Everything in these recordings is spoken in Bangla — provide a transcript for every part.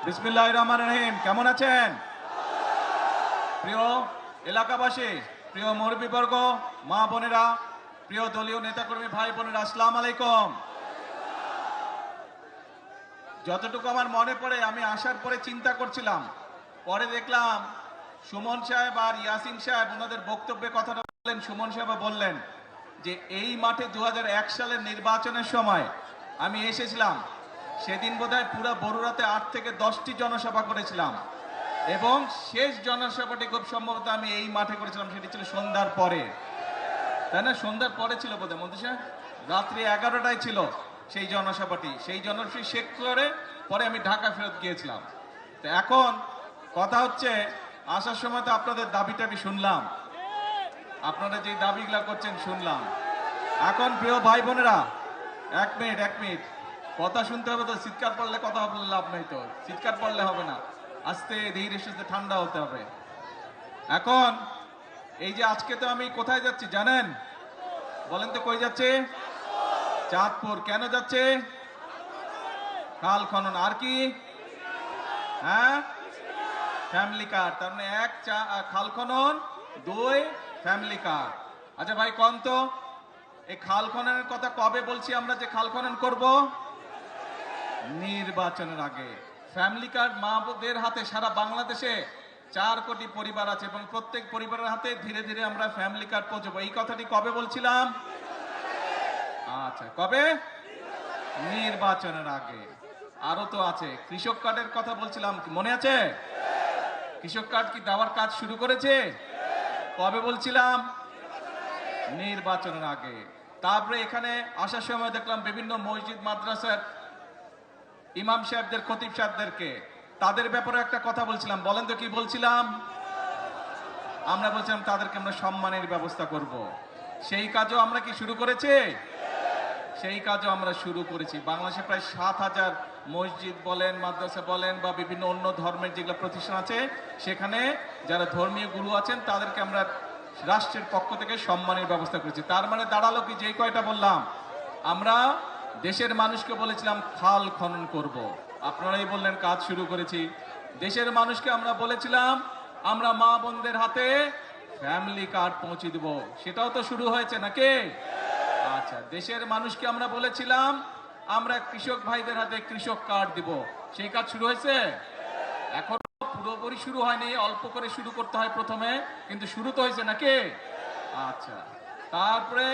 বিসমিল্লাহির রহমানির রহিম। কেমন আছেন প্রিয় এলাকাবাসী, প্রিয় মুরব্বীবর্গ, মা বোনেরা, প্রিয় দলীয় নেতাকর্মী ভাই বোনেরা, আসসালামু আলাইকুম। যতটুকু আমার মনে পড়ে, আমি আসার পরে চিন্তা করছিলাম, পরে দেখলাম সুমন সাহেব আর ইয়াসিন সাহেব ওনাদের বক্তব্যে কথাটা বললেন। সুমন সাহেব বললেন যে এই মাঠে 2001 সালের নির্বাচনের সময় আমি এসেছিলাম। সেদিন বোধহয় পুরো বরুড়াতে 8 থেকে 10টি জনসভা করেছিলাম এবং শেষ জনসভাটি খুব সম্ভবত আমি এই মাঠে করেছিলাম। সেটি ছিল সন্ধ্যার পরে, তাই না? সন্ধ্যার পরে ছিল বোধহয় মন্ত্রী সাহেব, রাত্রি 11টায় ছিল সেই জনসভাটি। সেই জনসভা শেষ করে পরে আমি ঢাকা ফেরত গিয়েছিলাম। তো এখন কথা হচ্ছে, আসার সময় তো আপনাদের দাবি টাবি শুনলাম, আপনারা যে দাবিগুলা করছেন শুনলাম। এখন প্রিয় ভাই বোনেরা, এক মিনিট কথা শুনতে হবে তো। চিৎকার পড়লে কথা বললে লাভ নাই, তো চিৎকার পড়লে হবে না, আস্তে ধীরে সুস্থে ঠান্ডা হতে হবে। এখন এই যে আজকে তো আমি কোথায় যাচ্ছি জানেন? বলেন তো কই যাচ্ছে? চাঁদপুর। কেন যাচ্ছে? খাল খনন। আর কি? হ্যাঁ, ফ্যামিলি কার্ড। তার মানে 1 খাল খনন, 2 ফ্যামিলি কার্ড। আচ্ছা ভাই, কোন তো এই খাল খননের কথা কবে বলছি আমরা যে খাল খনন করব? নির্বাচনের আগে। ফ্যামিলি কার্ড মা বোনদের হাতে সারা বাংলাদেশে 4 কোটি পরিবার আছে এবং প্রত্যেক পরিবারের হাতে ধীরে ধীরে আমরা ফ্যামিলি কার্ড পৌঁছবো। এই কথাটি কবে বলছিলাম? আচ্ছা, কবে? নির্বাচনের আগে। আরো তো আছে, কৃষক কার্ডের কথা বলছিলাম, মনে আছে? কৃষক কার্ড কি দেওয়ার কাজ শুরু করেছে? কবে বলছিলাম? নির্বাচনের আগে। তারপরে এখানে আসার সময় দেখলাম বিভিন্ন মসজিদ মাদ্রাসার ইমাম সাহেবদের, খতিব সাহেবদেরকে, তাদের ব্যাপারে একটা কথা বলছিলাম। বলেন তো কি বলছিলাম? আমরা বলছিলাম তাদেরকে আমরা সম্মানের ব্যবস্থা করব। সেই কাজও আমরা কি শুরু করেছি? সেই কাজও আমরা শুরু করেছি। বাংলাদেশে প্রায় 7,000 মসজিদ বলেন, মাদ্রাসা বলেন বা বিভিন্ন অন্য ধর্মের যেগুলো প্রতিষ্ঠান আছে, সেখানে যারা ধর্মীয় গুরু আছেন তাদেরকে আমরা রাষ্ট্রের পক্ষ থেকে সম্মানের ব্যবস্থা করেছি। তার মানে দাঁড়ালো কি, যেই কয়টা বললাম, আমরা দেশের মানুষকে বলেছিলাম খাল খনন করব, আপনারাই বললেন কাজ শুরু করেছি। দেশের মানুষকে আমরা বলেছিলাম আমরা মা বোনদের হাতে ফ্যামিলি কার্ড পৌঁছে দেব, সেটাও তো শুরু হয়েছে নাকি? আচ্ছা, দেশের মানুষকে আমরা বলেছিলাম আমরা কৃষক ভাইদের হাতে কৃষক কার্ড দিব, সেই কাজ শুরু হয়েছে? এখন পুরোপুরি শুরু হয়নি, অল্প করে শুরু করতে হয় প্রথমে, কিন্তু শুরু তো হয়েছে নাকি? আচ্ছা, তারপরে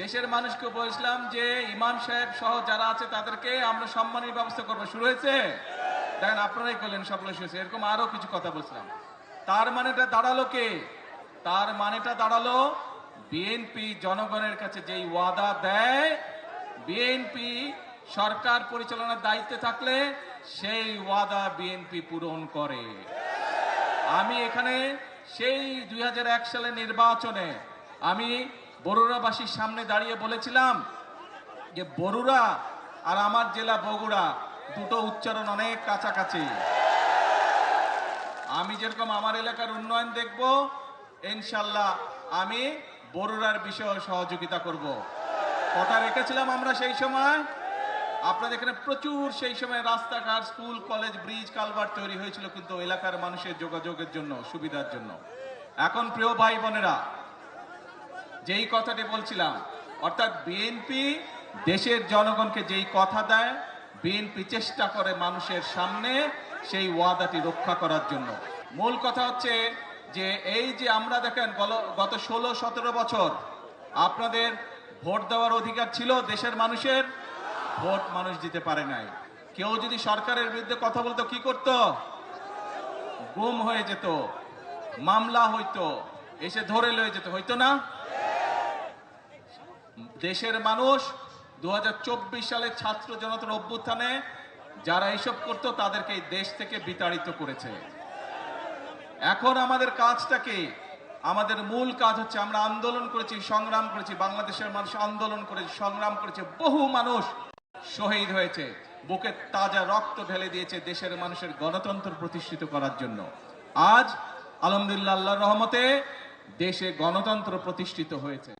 দেশের মানুষকে বলেছিলাম যে ইমাম সাহেব সহ যারা আছে তাদেরকে আমরা সম্মানের ব্যবস্থা করবো, শুরু হয়েছে? দেখেন, আপনারাই করলেন, সবগুলো শুরু হয়েছে। এরকম আরো কিছু কথা বলছিলাম। তার মানেটা দাঁড়ালো কে? তার মানেটা দাঁড়ালো বিএনপি জনগণের কাছে যেই ওয়াদা দেয়, বিএনপি সরকার পরিচালনার দায়িত্বে থাকলে সেই ওয়াদা বিএনপি পূরণ করে। আমি এখানে সেই 2001 সালের নির্বাচনে আমি বরুড়াবাসীর সামনে দাঁড়িয়ে বলেছিলাম যে বরুড়া আর আমার জেলা বগুড়া দুটো উচ্চারণ অনেক কাছাকাছি। আমি যেরকম আমার এলাকার উন্নয়ন দেখব, ইনশাল্লাহ আমি বরুড়ার বিষয়ে সহযোগিতা করব। কথা রেখেছিলাম আমরা সেই সময়। আপনাদের এখানে প্রচুর সেই সময় রাস্তাঘাট, স্কুল, কলেজ, ব্রিজ, কালভার্ট তৈরি হয়েছিল, কিন্তু এলাকার মানুষের যোগাযোগের জন্য, সুবিধার জন্য। এখন প্রিয় ভাই বোনেরা, যেই কথাটি বলছিলাম, অর্থাৎ বিএনপি দেশের জনগণকে যেই কথা দেয়, বিএনপি চেষ্টা করে মানুষের সামনে সেই ওয়াদাটি রক্ষা করার জন্য। মূল কথা হচ্ছে যে এই যে আমরা দেখেন গত 16-17 বছর আপনাদের ভোট দেওয়ার অধিকার ছিল দেশের মানুষের, ভোট মানুষ দিতে পারে নাই। কেউ যদি সরকারের বিরুদ্ধে কথা বলতো কি করত? গুম হয়ে যেত, মামলা হইতো, এসে ধরে লয়ে যেত, হইতো না? দেশের মানুষ 2024 সালে ছাত্র জনতার অভ্যুত্থানে যারা এইসব করত তাদেরকে এই দেশ থেকে বিতাড়িত করেছে। এখন আমাদের কাজটা কি? আমাদের মূল কাজ হচ্ছে আমরা আন্দোলন করেছি, সংগ্রাম করেছি, বাংলাদেশের মানুষ আন্দোলন করেছে, সংগ্রাম করেছে, বহু মানুষ শহীদ হয়েছে, বুকে তাজা রক্ত ঢেলে দিয়েছে দেশের মানুষের গণতন্ত্র প্রতিষ্ঠিত করার জন্য। আজ আলহামদুলিল্লাহ, আল্লাহর রহমতে দেশে গণতন্ত্র প্রতিষ্ঠিত হয়েছে।